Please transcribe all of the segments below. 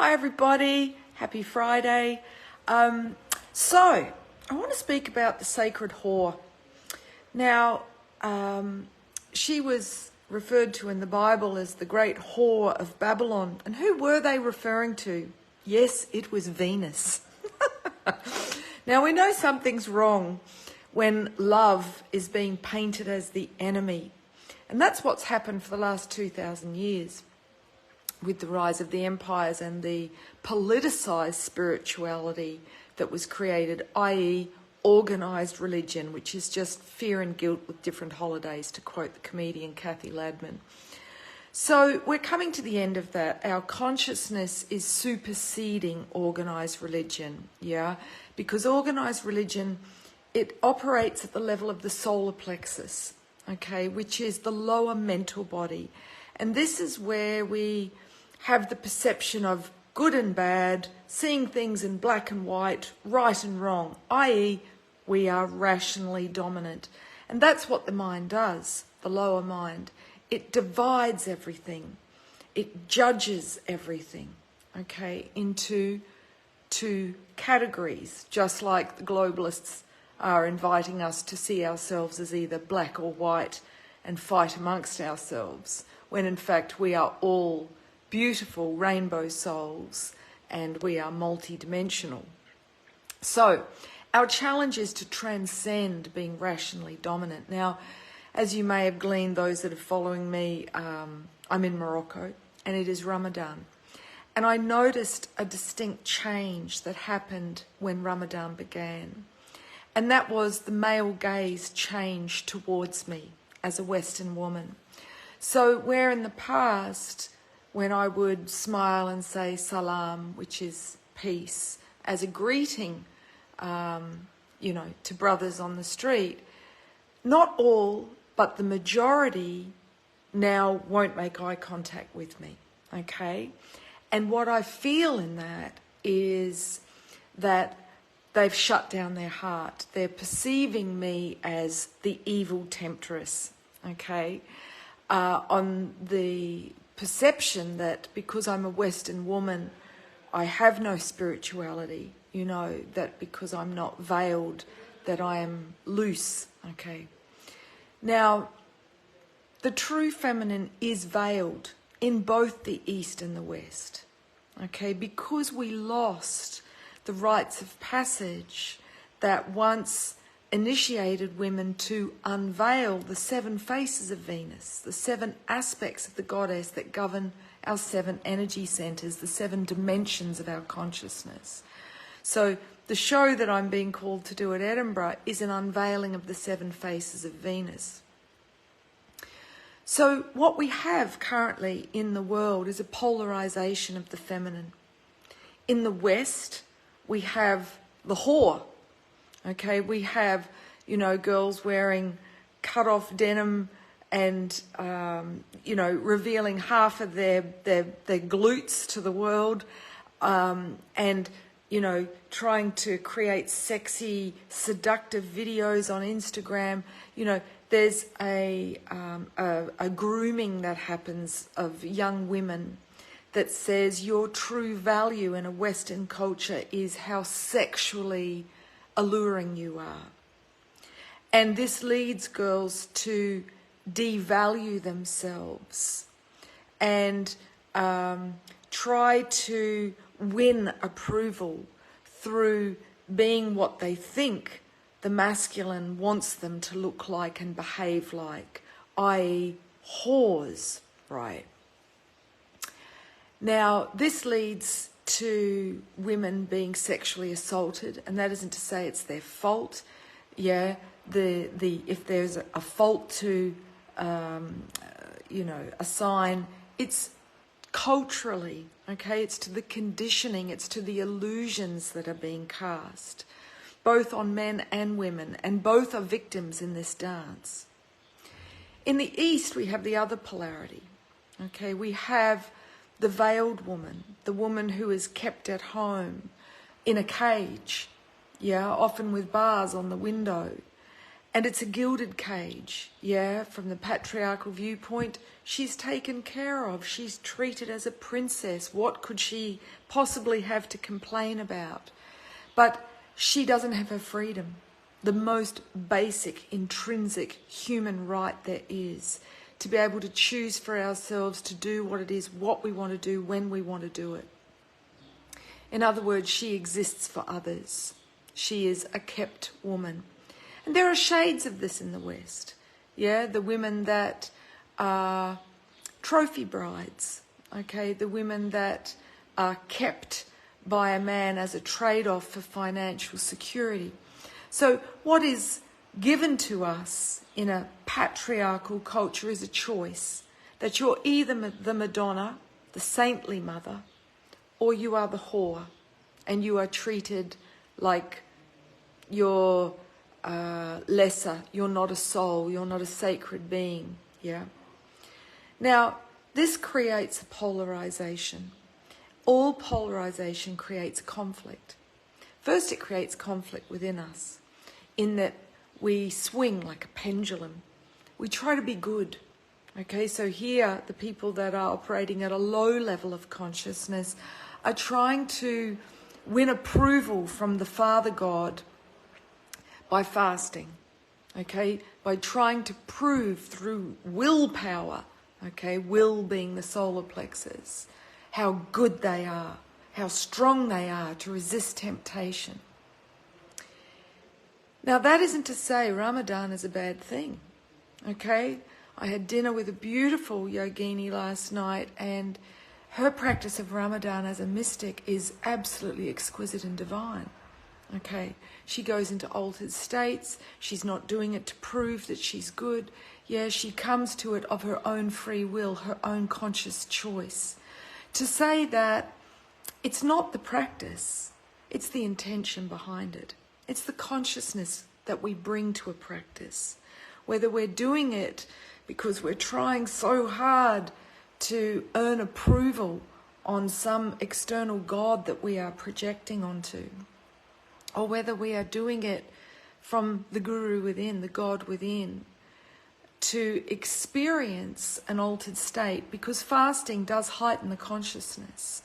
Hi everybody, happy Friday. So, I want to speak about the sacred whore. Now, she was referred to in the Bible as the great whore of Babylon. And who were they referring to? Yes, it was Venus. Now, we know something's wrong when love is being painted as the enemy. And that's what's happened for the last 2,000 years. With the rise of the empires and the politicized spirituality that was created, i.e. organised religion, which is just fear and guilt with different holidays, to quote the comedian Kathy Ladman. So we're coming to the end of that. Our consciousness is superseding organised religion, because organised religion, it operates at the level of the solar plexus, which is the lower mental body. And this is where we have the perception of good and bad, seeing things in black and white, right and wrong, i.e. we are rationally dominant. And that's what the mind does, the lower mind. It divides everything. It judges everything, into two categories, just like the globalists are inviting us to see ourselves as either black or white and fight amongst ourselves, when in fact we are all beautiful rainbow souls and we are multidimensional. So our challenge is to transcend being rationally dominant. Now, as you may have gleaned, those that are following me, I'm in Morocco and it is Ramadan. And I noticed a distinct change that happened when Ramadan began. And that was the male gaze changed towards me as a Western woman. So where in the past, when I would smile and say salam, which is peace, as a greeting, to brothers on the street, not all, but the majority now won't make eye contact with me, And what I feel in that is that they've shut down their heart. They're perceiving me as the evil temptress, on the perception that because I'm a Western woman, I have no spirituality, that because I'm not veiled, that I am loose, Now, the true feminine is veiled in both the East and the West, because we lost the rites of passage that once initiated women to unveil the 7 faces of Venus, the 7 aspects of the goddess that govern our 7 energy centers, the 7 dimensions of our consciousness. So the show that I'm being called to do at Edinburgh is an unveiling of the 7 faces of Venus. So what we have currently in the world is a polarization of the feminine. In the West, we have the whore. We have, girls wearing cut-off denim and, revealing half of their glutes to the world, and, trying to create sexy, seductive videos on Instagram. There's a grooming that happens of young women that says your true value in a Western culture is how sexually alluring you are. And this leads girls to devalue themselves and try to win approval through being what they think the masculine wants them to look like and behave like, i.e. whores, right? Now, this leads to women being sexually assaulted, and that isn't to say it's their fault. If there's a fault to assign, it's culturally, it's to the conditioning, it's to the illusions that are being cast, both on men and women, and both are victims in this dance. In the East, we have the other polarity. We have the veiled woman, the woman who is kept at home in a cage, often with bars on the window. And it's a gilded cage, yeah, from the patriarchal viewpoint. She's taken care of. She's treated as a princess. What could she possibly have to complain about? But she doesn't have her freedom, the most basic, intrinsic human right there is, to be able to choose for ourselves to do what it is, what we want to do, when we want to do it. In other words, she exists for others. She is a kept woman. And there are shades of this in the West. Yeah, the women that are trophy brides, okay, the women that are kept by a man as a trade-off for financial security. So what is given to us in a patriarchal culture is a choice, that you're either the Madonna, the saintly mother, or you are the whore, and you are treated like you're lesser, you're not a soul, you're not a sacred being, yeah? Now, this creates a polarization. All polarization creates conflict. First, it creates conflict within us, in that we swing like a pendulum. We try to be good, okay? So here, the people that are operating at a low level of consciousness are trying to win approval from the Father God by fasting, okay? By trying to prove through willpower, okay? Will being the solar plexus, how good they are, how strong they are to resist temptation. Now, that isn't to say Ramadan is a bad thing, okay? I had dinner with a beautiful yogini last night, and her practice of Ramadan as a mystic is absolutely exquisite and divine. Okay, she goes into altered states. She's not doing it to prove that she's good. Yeah, she comes to it of her own free will, her own conscious choice. To say that it's not the practice, it's the intention behind it. It's the consciousness that we bring to a practice. Whether we're doing it because we're trying so hard to earn approval on some external God that we are projecting onto, or whether we are doing it from the guru within, the God within, to experience an altered state, because fasting does heighten the consciousness.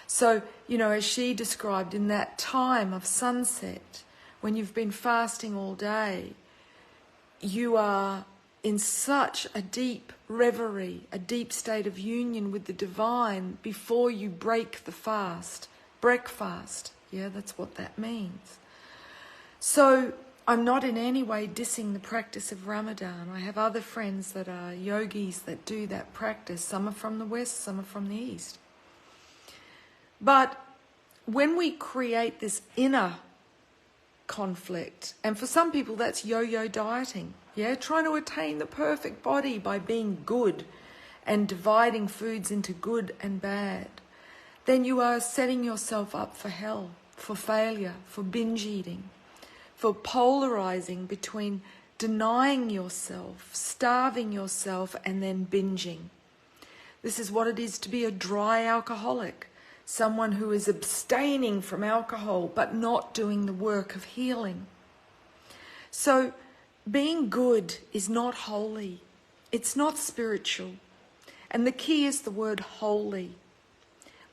So, you know, as she described, in that time of sunset, when you've been fasting all day, you are in such a deep reverie, a deep state of union with the divine before you break the fast. Breakfast, yeah, that's what that means. So I'm not in any way dissing the practice of Ramadan. I have other friends that are yogis that do that practice. Some are from the West, some are from the East. But when we create this inner conflict, and for some people that's yo-yo dieting, yeah, trying to attain the perfect body by being good and dividing foods into good and bad, then you are setting yourself up for hell, for failure, for binge eating, for polarizing between denying yourself, starving yourself, and then binging. This is what it is to be a dry alcoholic, someone who is abstaining from alcohol but not doing the work of healing. So being good is not holy. It's not spiritual. And the key is the word holy.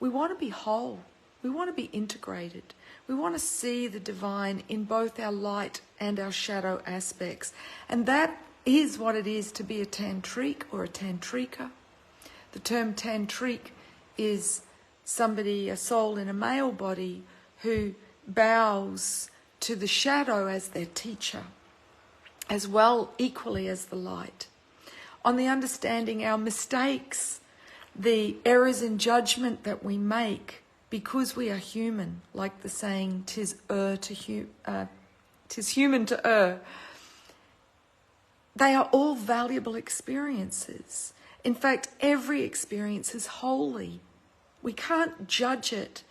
We want to be whole. We want to be integrated. We want to see the divine in both our light and our shadow aspects. And that is what it is to be a tantric or a tantrika. The term tantric is somebody, a soul in a male body, who bows to the shadow as their teacher, as well equally as the light. On the understanding our mistakes, the errors in judgment that we make, because we are human, like the saying, "'tis human to err." They are all valuable experiences. In fact, every experience is holy. We can't judge it,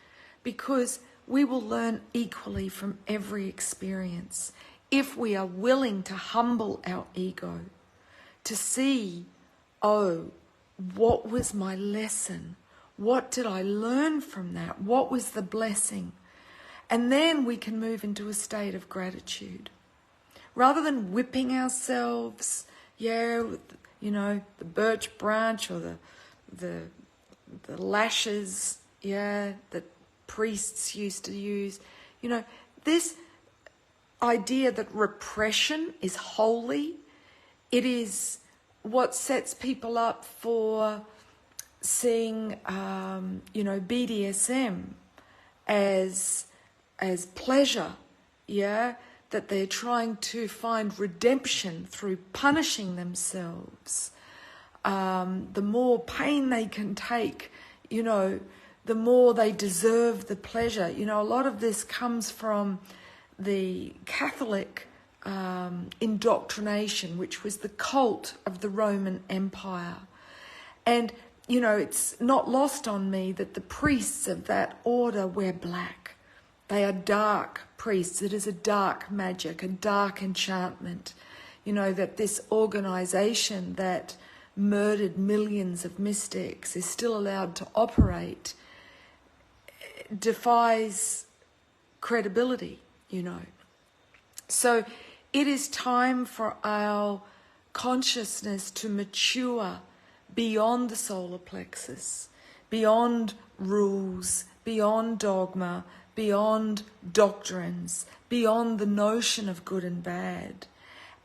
because we will learn equally from every experience if we are willing to humble our ego, to see, oh, what was my lesson? What did I learn from that? What was the blessing? And then we can move into a state of gratitude. rather than whipping ourselves, with, the birch branch or the lashes, that priests used to use, this idea that repression is holy, it is what sets people up for seeing, BDSM as pleasure, that they're trying to find redemption through punishing themselves. The more pain they can take, the more they deserve the pleasure. A lot of this comes from the Catholic indoctrination, which was the cult of the Roman Empire. And, it's not lost on me that the priests of that order wear black. They are dark priests. It is a dark magic, a dark enchantment. That this organization that murdered millions of mystics is still allowed to operate defies credibility, So it is time for our consciousness to mature beyond the solar plexus, beyond rules, beyond dogma, beyond doctrines, beyond the notion of good and bad,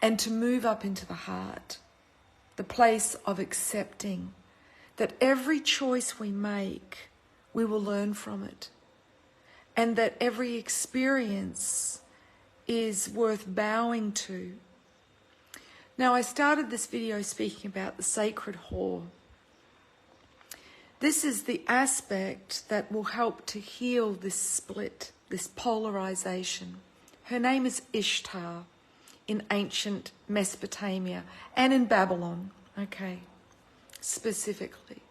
and to move up into the heart, the place of accepting that every choice we make, we will learn from it, and that every experience is worth bowing to. Now, I started this video speaking about the sacred whore. This is the aspect that will help to heal this split, this polarization. Her name is Ishtar in ancient Mesopotamia and in Babylon, specifically.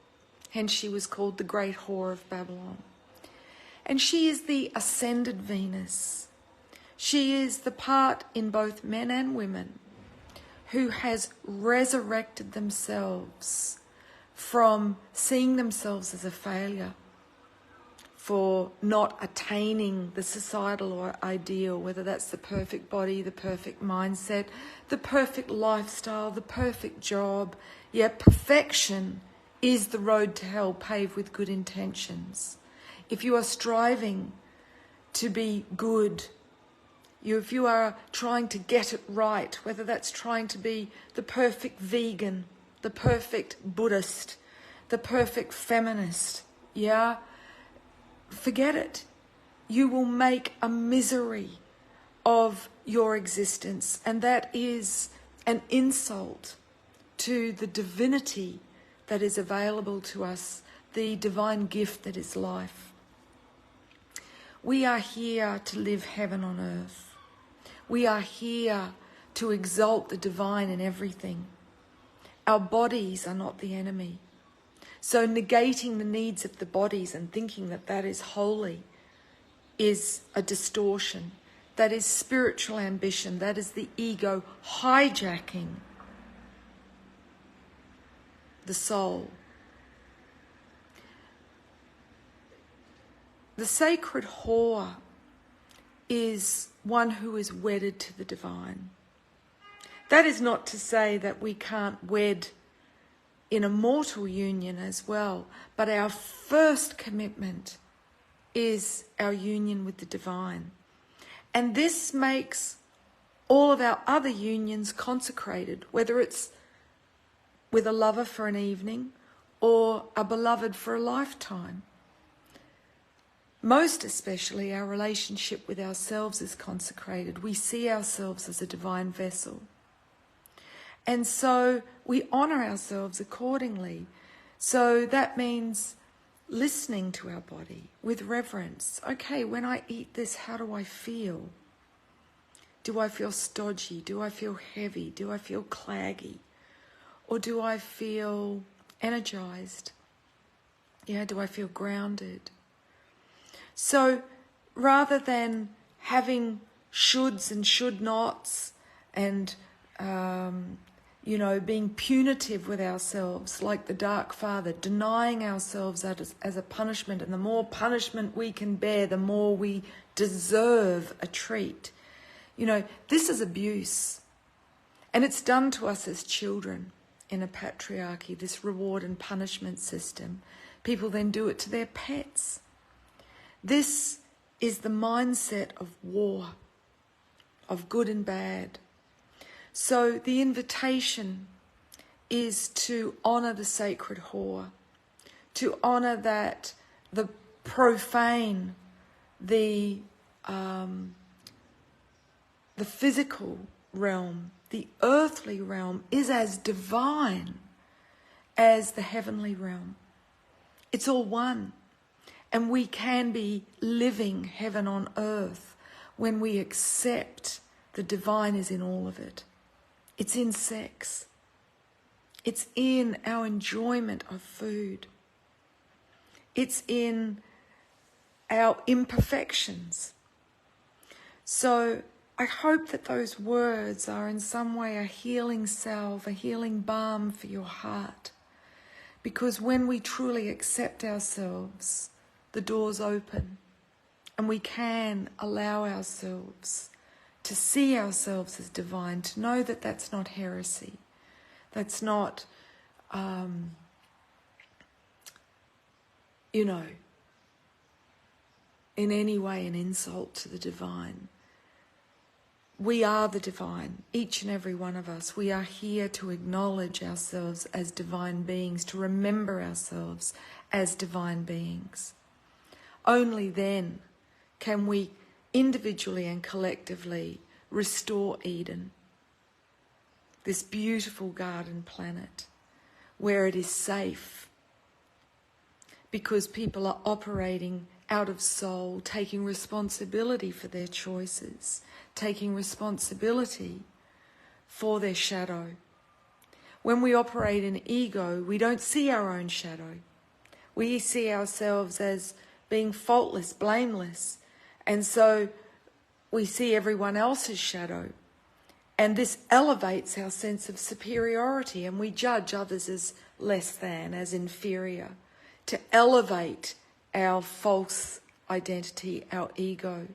Hence she was called the Great Whore of Babylon. And she is the ascended Venus. She is the part in both men and women who has resurrected themselves from seeing themselves as a failure for not attaining the societal or ideal, whether that's the perfect body, the perfect mindset, the perfect lifestyle, the perfect job. Perfection is the road to hell paved with good intentions. If you are striving to be good, if you are trying to get it right, whether that's trying to be the perfect vegan, the perfect Buddhist, the perfect feminist, forget it. You will make a misery of your existence, and that is an insult to the divinity that is available to us, the divine gift that is life. We are here to live heaven on earth. We are here to exalt the divine in everything. Our bodies are not the enemy. So negating the needs of the bodies and thinking that that is holy is a distortion. That is spiritual ambition. That is the ego hijacking the soul. The sacred whore is one who is wedded to the divine. That is not to say that we can't wed in a mortal union as well, but our first commitment is our union with the divine. And this makes all of our other unions consecrated, whether it's with a lover for an evening or a beloved for a lifetime. Most especially, our relationship with ourselves is consecrated. We see ourselves as a divine vessel. And so we honour ourselves accordingly. So that means listening to our body with reverence. Okay, when I eat this, how do I feel? Do I feel stodgy? Do I feel heavy? Do I feel claggy? Or do I feel energized? Do I feel grounded? So rather than having shoulds and should nots and, being punitive with ourselves like the Dark Father, denying ourselves as a punishment, and the more punishment we can bear, the more we deserve a treat. You know, this is abuse. And it's done to us as children in a patriarchy, this reward and punishment system. People then do it to their pets. This is the mindset of war, of good and bad. So the invitation is to honour the sacred whore, to honour that the profane, the physical realm, the earthly realm is as divine as the heavenly realm. It's all one. And we can be living heaven on earth when we accept the divine is in all of it. It's in sex. It's in our enjoyment of food. It's in our imperfections. So I hope that those words are in some way a healing salve, a healing balm for your heart. Because when we truly accept ourselves, the doors open and we can allow ourselves to see ourselves as divine, to know that that's not heresy. That's not, in any way an insult to the divine. We are the divine, each and every one of us. We are here to acknowledge ourselves as divine beings, to remember ourselves as divine beings. Only then can we individually and collectively restore Eden, this beautiful garden planet where it is safe because people are operating out of soul, taking responsibility for their choices, taking responsibility for their shadow. When we operate in ego, we don't see our own shadow. We see ourselves as being faultless, blameless, and so we see everyone else's shadow. And this elevates our sense of superiority, and we judge others as less than, as inferior, to elevate our false identity, our ego.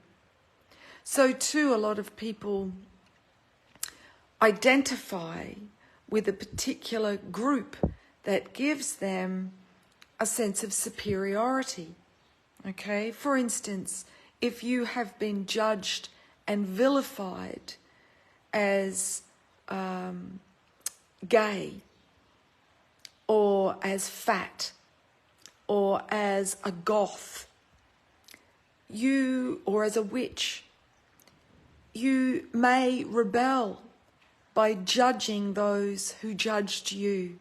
So too, a lot of people identify with a particular group that gives them a sense of superiority. Okay? For instance, if you have been judged and vilified as gay, or as fat, or as a goth, or as a witch, you may rebel by judging those who judged you.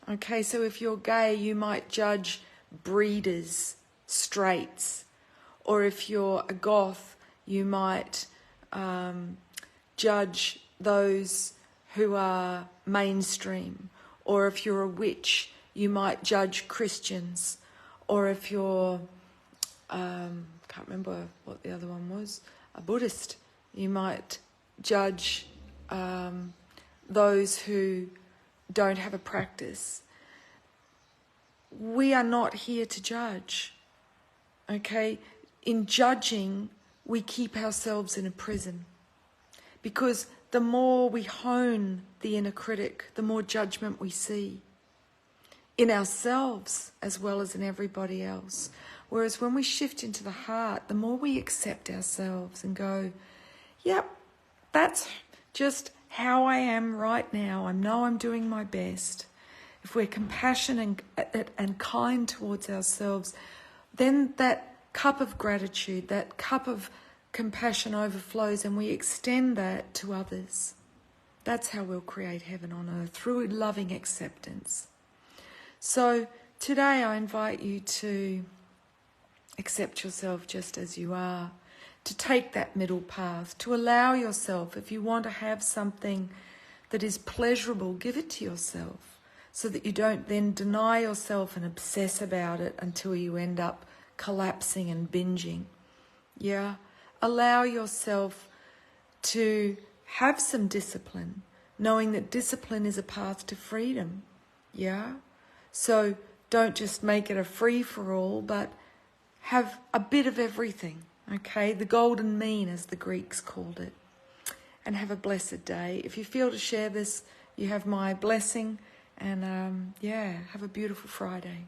Okay, so if you're gay, you might judge breeders, straights, or if you're a goth, you might judge those who are mainstream, or if you're a witch, you might judge Christians, or if you're, can't remember what the other one was, a Buddhist, you might judge those who don't have a practice. We are not here to judge, okay? In judging, we keep ourselves in a prison, because the more we hone the inner critic, the more judgment we see in ourselves as well as in everybody else. Whereas when we shift into the heart, the more we accept ourselves and go, yep, that's just how I am right now. I know I'm doing my best. If we're compassionate and kind towards ourselves, then that cup of gratitude, that cup of compassion overflows, and we extend that to others. That's how we'll create heaven on earth, through loving acceptance. So today I invite you to accept yourself just as you are, to take that middle path, to allow yourself, if you want to have something that is pleasurable, give it to yourself, so that you don't then deny yourself and obsess about it until you end up collapsing and binging. Yeah? Allow yourself to have some discipline, knowing that discipline is a path to freedom. Yeah? So don't just make it a free-for-all, but have a bit of everything. Okay? The golden mean, as the Greeks called it. and have a blessed day. If you feel to share this, you have my blessing. And yeah, have a beautiful Friday.